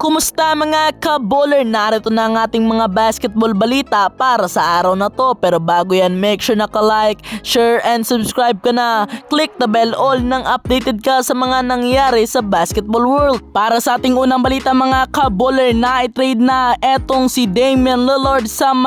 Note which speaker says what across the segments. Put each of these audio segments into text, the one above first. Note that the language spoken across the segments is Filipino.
Speaker 1: Kumusta mga ka-baller? Narito na ang ating mga basketball balita para sa araw na to. Pero bago yan, make sure naka-like, share and subscribe ka na. Click the bell all nang updated ka sa mga nangyayari sa basketball world. Para sa ating unang balita mga ka-baller, na-trade na etong si Damian Lillard sa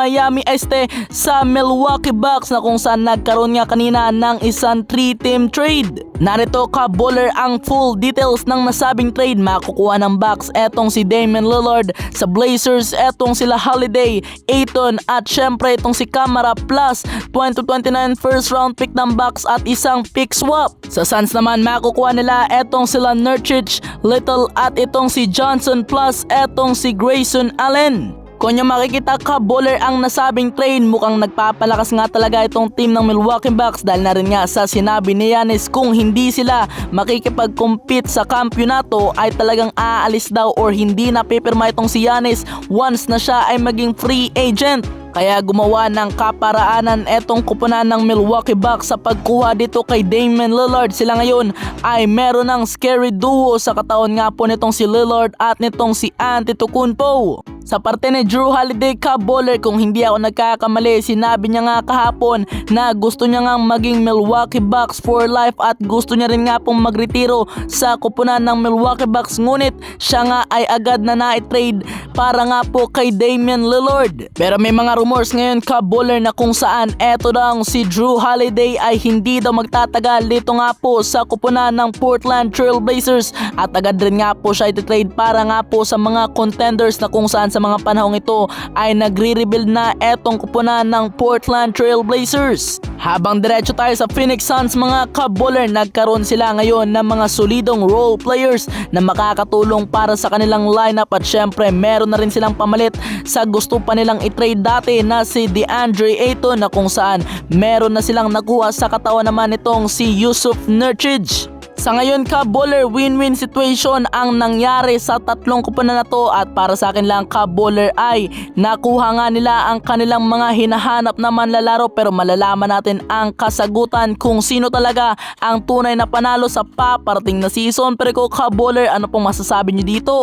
Speaker 1: sa Milwaukee Bucks na kung saan nagkaroon nga kanina ng isang 3-team trade. Narito ka-baller ang full details ng nasabing trade. Makukuha ng Bucks etong si Damian Lillard, sa Blazers etong sila Holiday, Ayton at syempre itong si Camara plus 2029 first round pick ng Bucks at isang pick swap. Sa Suns naman makukuha nila etong sila Nurkic, Little at itong si Johnson plus etong si Grayson Allen. Kung yung makikita ka-baller ang nasabing trade, mukhang nagpapalakas nga talaga itong team ng Milwaukee Bucks dahil na rin nga sa sinabi ni Giannis kung hindi sila makikipag-compete sa kampyonato ay talagang aalis daw or hindi na pipirma itong si Giannis once na siya ay maging free agent. Kaya gumawa ng kaparaanan etong kupunan ng Milwaukee Bucks sa pagkuha dito kay Damian Lillard. Sila ngayon ay meron ng scary duo sa katawan nga po nitong si Lillard at nitong si Antetokounmpo. Sa parte ni Jrue Holiday ka-baller, kung hindi ako nagkakamali, sinabi niya nga kahapon na gusto niya nga maging Milwaukee Bucks for life at gusto niya rin nga pong magretiro sa kupunan ng Milwaukee Bucks. Ngunit siya nga ay agad na na-trade para nga po kay Damian Lillard. Pero may mga rumors ngayon ka-baller na kung saan eto daw si Jrue Holiday ay hindi daw magtatagal dito nga po sa kupunan ng Portland Trail Blazers at agad rin nga po siya iti-trade para nga po sa mga contenders na kung saan sa mga panahong ito ay nagre-rebuild na etong kupunan ng Portland Trail Blazers. Habang diretso tayo sa Phoenix Suns mga ka-baller, nagkaroon sila ngayon ng mga solidong role players na makakatulong para sa kanilang lineup at syempre meron na rin silang pamalit sa gusto pa nilang i-trade dati na si DeAndre Ayton na kung saan meron na silang nakuha sa katawan naman itong si Jusuf Nurkic. Sa ngayon ka-baller, win-win situation ang nangyari sa tatlong kupunan na to at para sa akin lang ka-baller ay nakuha nga nila ang kanilang mga hinahanap na manlalaro pero malalaman natin ang kasagutan kung sino talaga ang tunay na panalo sa paparating na season. Pero ka-baller, ano pong masasabi niyo dito?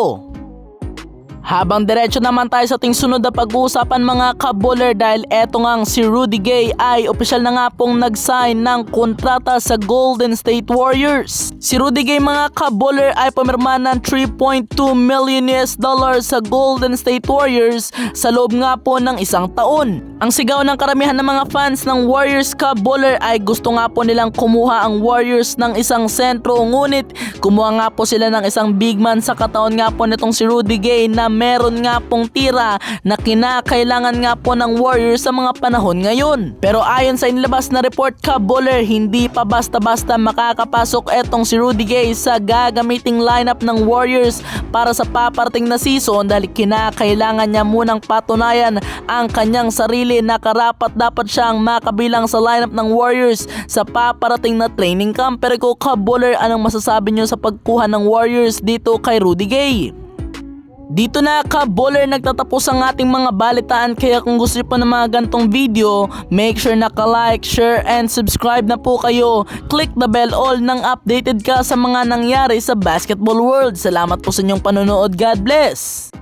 Speaker 1: Habang diretso naman tayo sa ating sunod na pag-uusapan mga ka-baller dahil eto ngang si Rudy Gay ay opisyal na nga pong nag-sign ng kontrata sa Golden State Warriors. Si Rudy Gay mga ka-baller ay pumirma ng $3.2 million sa Golden State Warriors sa loob nga po ng isang taon. Ang sigaw ng karamihan ng mga fans ng Warriors ka-baller ay gusto nga po nilang kumuha ang Warriors ng isang sentro, ngunit kumuha nga po sila ng isang big man sa katawan nga po nitong si Rudy Gay na meron nga pong tira na kinakailangan nga po ng Warriors sa mga panahon ngayon. Pero ayon sa inilabas na report ka-baller, hindi pa basta-basta makakapasok etong si Rudy Gay sa gagamiting lineup ng Warriors para sa paparating na season dahil kinakailangan niya munang patunayan ang kanyang sarili na karapat dapat siyang makabilang sa lineup ng Warriors sa paparating na training camp. Pero ka-baller, anong masasabi niyo sa pagkuha ng Warriors dito kay Rudy Gay? Dito na ka-baller nagtatapos ang ating mga balitaan, kaya kung gusto niyo pa ng mga gantong video, make sure naka-like, share and subscribe na po kayo. Click the bell all nang updated ka sa mga nangyari sa basketball world. Salamat po sa inyong panonood. God bless!